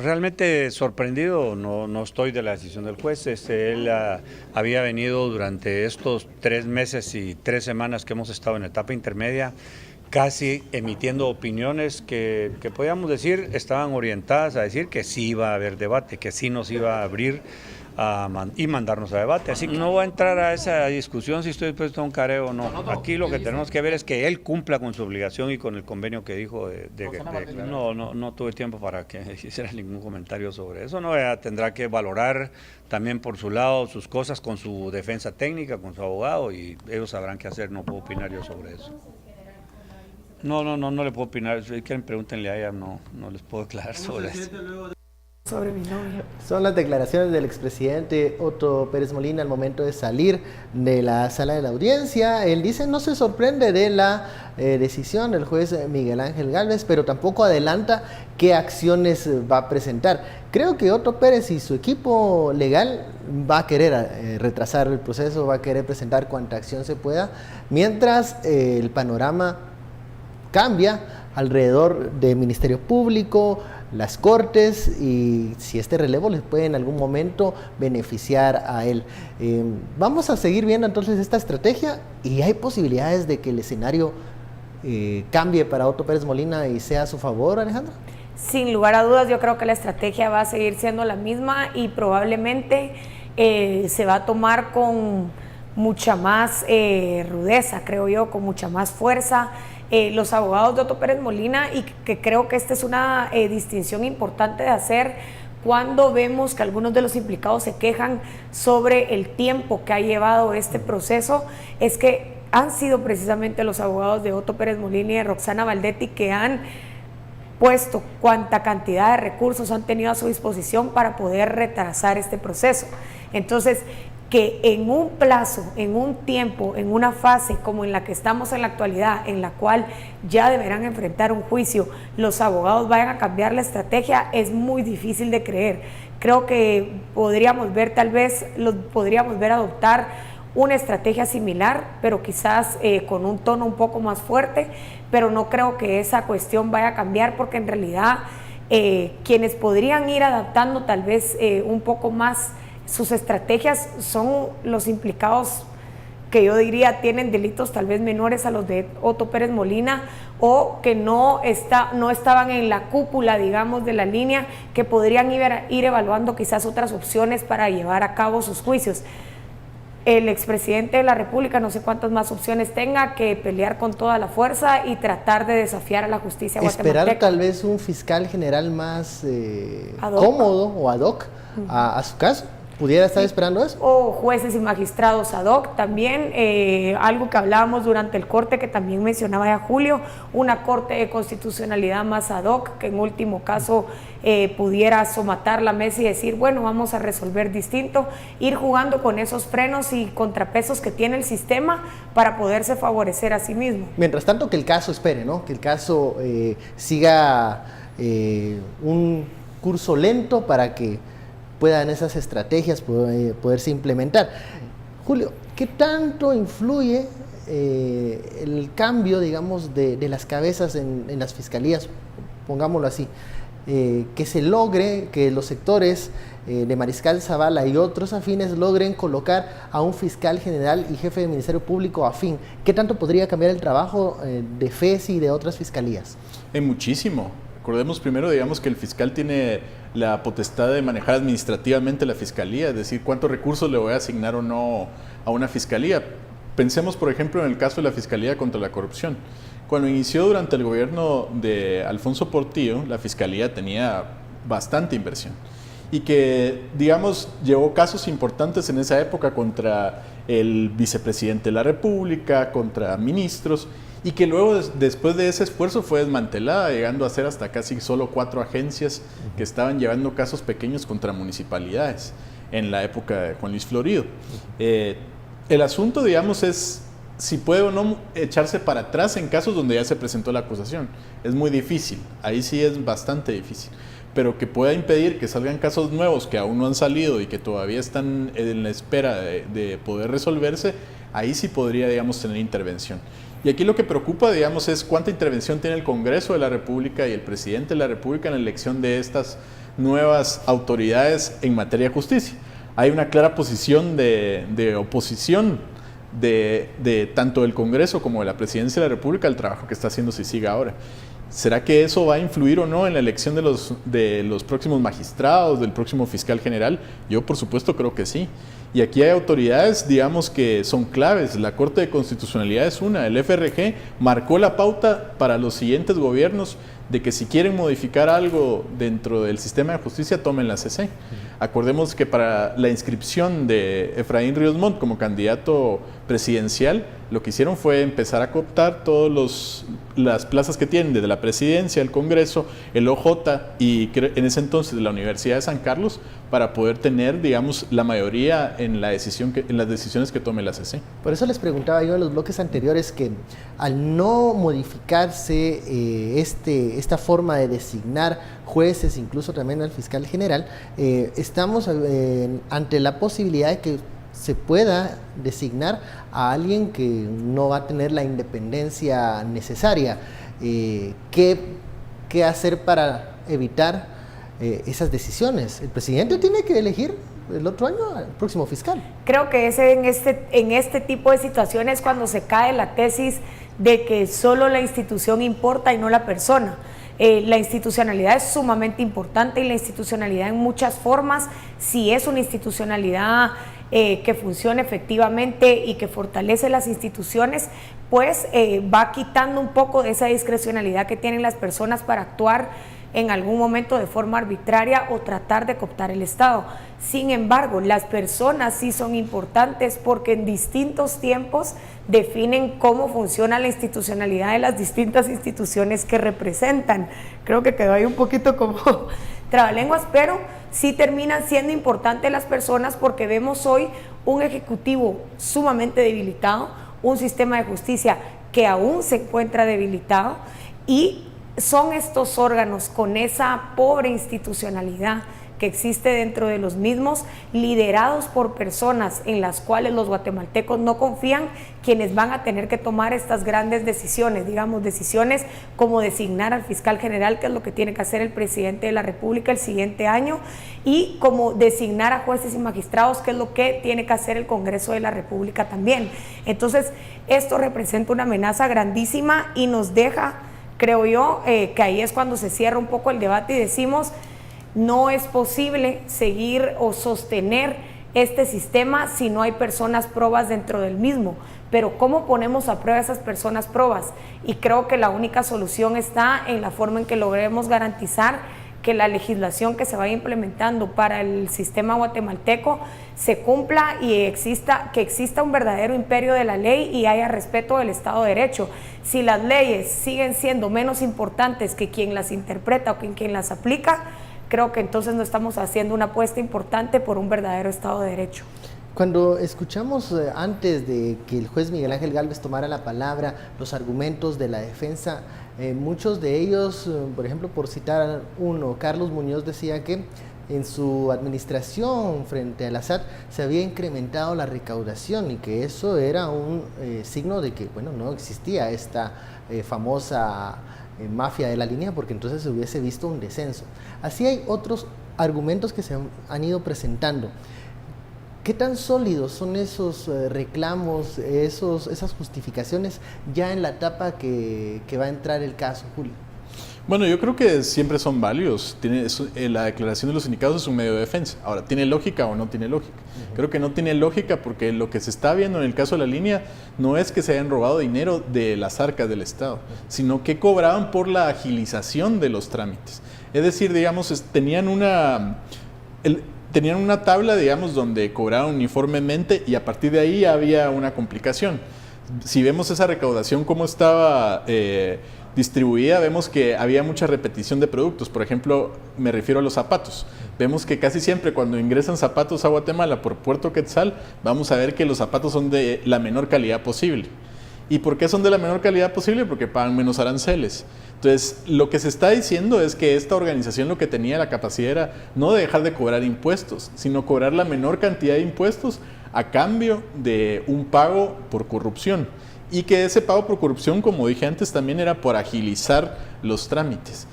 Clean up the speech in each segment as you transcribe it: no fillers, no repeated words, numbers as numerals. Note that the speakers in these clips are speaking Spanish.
realmente sorprendido no estoy de la decisión del juez. Él había venido durante estos 3 meses y 3 semanas que hemos estado en etapa intermedia, casi emitiendo opiniones que podíamos decir estaban orientadas a decir que sí iba a haber debate, que sí nos iba a abrir y mandarnos a debate. Así que no voy a entrar a esa discusión si estoy dispuesto a un careo o no. Aquí lo que tenemos que ver es que él cumpla con su obligación y con el convenio que dijo. No tuve tiempo para que hiciera ningún comentario sobre eso. No, tendrá que valorar también por su lado sus cosas con su defensa técnica, con su abogado, y ellos sabrán qué hacer. No puedo opinar yo sobre eso. No le puedo opinar. Si quieren, pregúntenle a ella, no les puedo aclarar sobre eso. Sobre mi novia. Son las declaraciones del expresidente Otto Pérez Molina al momento de salir de la sala de la audiencia. Él dice no se sorprende de la decisión del juez Miguel Ángel Gálvez, pero tampoco adelanta qué acciones va a presentar. Creo que Otto Pérez y su equipo legal va a querer retrasar el proceso, va a querer presentar cuanta acción se pueda, mientras el panorama cambia alrededor del Ministerio Público, las Cortes, y si este relevo les puede en algún momento beneficiar a él. Vamos a seguir viendo entonces esta estrategia, y hay posibilidades de que el escenario cambie para Otto Pérez Molina y sea a su favor, Alejandra. Sin lugar a dudas, yo creo que la estrategia va a seguir siendo la misma y probablemente se va a tomar con mucha más rudeza, creo yo, con mucha más fuerza. Los abogados de Otto Pérez Molina, y que creo que esta es una distinción importante de hacer cuando vemos que algunos de los implicados se quejan sobre el tiempo que ha llevado este proceso, es que han sido precisamente los abogados de Otto Pérez Molina y de Roxana Valdetti que han puesto cuánta cantidad de recursos han tenido a su disposición para poder retrasar este proceso. Entonces, que en un plazo, en un tiempo, en una fase como en la que estamos en la actualidad, en la cual ya deberán enfrentar un juicio, los abogados vayan a cambiar la estrategia, es muy difícil de creer. Creo que podríamos ver, tal vez, podríamos ver adoptar una estrategia similar, pero quizás con un tono un poco más fuerte, pero no creo que esa cuestión vaya a cambiar, porque en realidad quienes podrían ir adaptando tal vez un poco más sus estrategias son los implicados que yo diría tienen delitos tal vez menores a los de Otto Pérez Molina, o que no estaban en la cúpula, digamos, de la línea, que podrían ir evaluando quizás otras opciones para llevar a cabo sus juicios. El expresidente de la República no sé cuántas más opciones tenga que pelear con toda la fuerza y tratar de desafiar a la justicia guatemalteca. Esperar tal vez un fiscal general más cómodo o ad hoc a su caso. ¿Pudiera estar esperando eso? O jueces y magistrados ad hoc también, algo que hablábamos durante el corte que también mencionaba ya Julio, una corte de constitucionalidad más ad hoc, que en último caso pudiera somatar la mesa y decir, bueno, vamos a resolver distinto, ir jugando con esos frenos y contrapesos que tiene el sistema para poderse favorecer a sí mismo. Mientras tanto, que el caso espere, ¿no? Que el caso siga un curso lento para que puedan esas estrategias poderse implementar. Julio, ¿qué tanto influye el cambio, digamos, de las cabezas en las fiscalías, pongámoslo así, que se logre que los sectores de Mariscal Zavala y otros afines logren colocar a un fiscal general y jefe de Ministerio Público afín? ¿Qué tanto podría cambiar el trabajo de FES y de otras fiscalías? Muchísimo. Recordemos primero, digamos, que el fiscal tiene la potestad de manejar administrativamente la fiscalía, es decir, cuántos recursos le voy a asignar o no a una fiscalía. Pensemos, por ejemplo, en el caso de la Fiscalía contra la Corrupción. Cuando inició durante el gobierno de Alfonso Portillo, la fiscalía tenía bastante inversión y que, digamos, llevó casos importantes en esa época contra el vicepresidente de la República, contra ministros, y que luego, después de ese esfuerzo, fue desmantelada, llegando a ser hasta casi solo 4 agencias que estaban llevando casos pequeños contra municipalidades en la época de Juan Luis Florido. El asunto, digamos, es si puede o no echarse para atrás en casos donde ya se presentó la acusación. Es muy difícil, ahí sí es bastante difícil. Pero que pueda impedir que salgan casos nuevos que aún no han salido y que todavía están en la espera de poder resolverse, ahí sí podría, digamos, tener intervención. Y aquí lo que preocupa, digamos, es cuánta intervención tiene el Congreso de la República y el presidente de la República en la elección de estas nuevas autoridades en materia de justicia. Hay una clara posición de oposición de tanto del Congreso como de la Presidencia de la República al trabajo que está haciendo CICIG ahora. ¿Será que eso va a influir o no en la elección de los próximos magistrados, del próximo fiscal general? Yo, por supuesto, creo que sí. Y aquí hay autoridades, digamos, que son claves. La Corte de Constitucionalidad es una. El FRG marcó la pauta para los siguientes gobiernos de que si quieren modificar algo dentro del sistema de justicia, tomen la CC. Acordemos que para la inscripción de Efraín Ríos Montt como candidato presidencial, lo que hicieron fue empezar a cooptar todas las plazas que tienen, desde la presidencia, el Congreso, el OJ y en ese entonces la Universidad de San Carlos, para poder tener, digamos, la mayoría en las decisiones que tome la CC. Por eso les preguntaba yo en los bloques anteriores que al no modificarse esta forma de designar jueces, incluso también al fiscal general, estamos ante la posibilidad de que se pueda designar a alguien que no va a tener la independencia necesaria. ¿Qué hacer para evitar esas decisiones? El presidente tiene que elegir el otro año al próximo fiscal. Creo que en este tipo de situaciones cuando se cae la tesis de que solo la institución importa y no la persona. La institucionalidad es sumamente importante y la institucionalidad en muchas formas, si es una institucionalidad que funcione efectivamente y que fortalece las instituciones, pues va quitando un poco de esa discrecionalidad que tienen las personas para actuar en algún momento de forma arbitraria o tratar de cooptar el Estado. Sin embargo, las personas sí son importantes porque en distintos tiempos definen cómo funciona la institucionalidad de las distintas instituciones que representan. Creo que quedó ahí un poquito como trabalenguas, pero sí terminan siendo importantes las personas porque vemos hoy un ejecutivo sumamente debilitado, un sistema de justicia que aún se encuentra debilitado y son estos órganos con esa pobre institucionalidad que existe dentro de los mismos, liderados por personas en las cuales los guatemaltecos no confían, quienes van a tener que tomar estas grandes decisiones, digamos, decisiones como designar al fiscal general, que es lo que tiene que hacer el presidente de la República el siguiente año, y como designar a jueces y magistrados, que es lo que tiene que hacer el Congreso de la República también. Entonces, esto representa una amenaza grandísima y nos deja, creo yo, que ahí es cuando se cierra un poco el debate y decimos, no es posible seguir o sostener este sistema si no hay personas probas dentro del mismo. Pero ¿cómo ponemos a prueba esas personas probas? Y creo que la única solución está en la forma en que logremos garantizar que la legislación que se vaya implementando para el sistema guatemalteco se cumpla y que exista un verdadero imperio de la ley y haya respeto del Estado de Derecho. Si las leyes siguen siendo menos importantes que quien las interpreta o que quien las aplica, creo que entonces no estamos haciendo una apuesta importante por un verdadero Estado de Derecho. Cuando escuchamos antes de que el juez Miguel Ángel Gálvez tomara la palabra, los argumentos de la defensa, muchos de ellos, por ejemplo, por citar uno, Carlos Muñoz decía que en su administración frente a la SAT se había incrementado la recaudación y que eso era un signo de que, bueno, no existía esta famosa mafia de la línea, porque entonces se hubiese visto un descenso. Así hay otros argumentos que se han ido presentando. ¿Qué tan sólidos son esos reclamos, esas justificaciones ya en la etapa que va a entrar el caso, Julio? Bueno, yo creo que siempre son válidos. La declaración de los sindicatos es un medio de defensa. Ahora, ¿tiene lógica o no tiene lógica? Creo que no tiene lógica porque lo que se está viendo en el caso de la línea no es que se hayan robado dinero de las arcas del Estado, sino que cobraban por la agilización de los trámites. Es decir, digamos, tenían una tabla, digamos, donde cobraban uniformemente y a partir de ahí había una complicación. Si vemos esa recaudación cómo estaba distribuida, vemos que había mucha repetición de productos. Por ejemplo, me refiero a los zapatos. Vemos que casi siempre cuando ingresan zapatos a Guatemala por Puerto Quetzal, vamos a ver que los zapatos son de la menor calidad posible. ¿Y por qué son de la menor calidad posible? Porque pagan menos aranceles. Entonces, lo que se está diciendo es que esta organización lo que tenía la capacidad era no de dejar de cobrar impuestos, sino cobrar la menor cantidad de impuestos a cambio de un pago por corrupción. Y que ese pago por corrupción, como dije antes, también era por agilizar los trámites.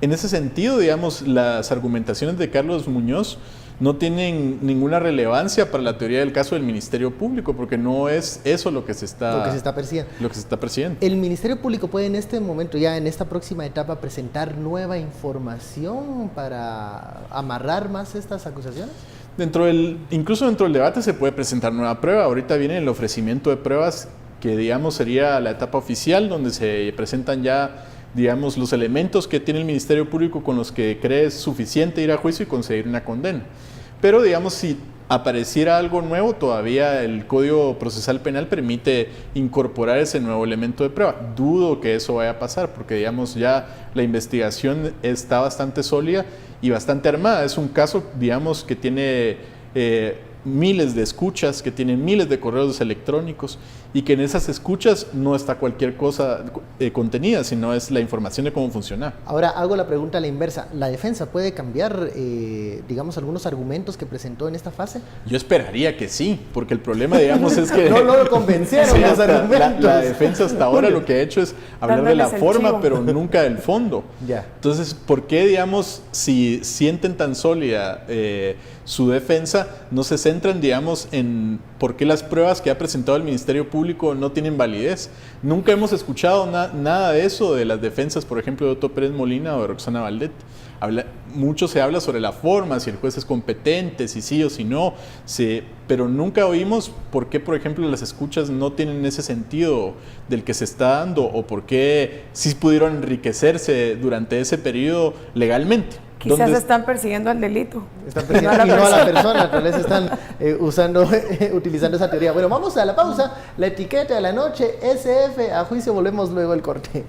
en ese sentido, digamos, las argumentaciones de Carlos Muñoz no tienen ninguna relevancia para la teoría del caso del Ministerio Público, porque no es eso lo que se está persiguiendo. Lo que se está persiguiendo. ¿El Ministerio Público puede en este momento, ya en esta próxima etapa, presentar nueva información para amarrar más estas acusaciones? Incluso dentro del debate se puede presentar nueva prueba. Ahorita viene el ofrecimiento de pruebas que, digamos, sería la etapa oficial, donde se presentan ya, digamos, los elementos que tiene el Ministerio Público con los que cree suficiente ir a juicio y conseguir una condena. Pero, digamos, si apareciera algo nuevo, todavía el Código Procesal Penal permite incorporar ese nuevo elemento de prueba. Dudo que eso vaya a pasar, porque, digamos, ya la investigación está bastante sólida y bastante armada. Es un caso, digamos, que tiene miles de escuchas, que tiene miles de correos electrónicos, y que en esas escuchas no está cualquier cosa contenida, sino es la información de cómo funciona. Ahora hago la pregunta a la inversa. ¿La defensa puede cambiar, digamos, algunos argumentos que presentó en esta fase? Yo esperaría que sí, porque el problema, digamos, es que... no lo convencieron sí, los argumentos. La defensa hasta ahora lo que ha hecho es hablar de la forma, chivo, pero nunca del fondo. Ya. Entonces, ¿por qué, digamos, si sienten tan sólida su defensa, no se centran, digamos, en por qué las pruebas que ha presentado el Ministerio Público no tienen validez? Nunca hemos escuchado nada de eso de las defensas, por ejemplo, de Otto Pérez Molina o de Roxana Valdet. Mucho se habla sobre la forma, si el juez es competente, si sí o si no, pero nunca oímos por qué, por ejemplo, las escuchas no tienen ese sentido del que se está dando, o por qué sí pudieron enriquecerse durante ese periodo legalmente. Quizás están persiguiendo al delito. Están persiguiendo y no a la persona, tal vez están utilizando esa teoría. Bueno, vamos a la pausa. La etiqueta de la noche, SF, a juicio, volvemos luego al corte.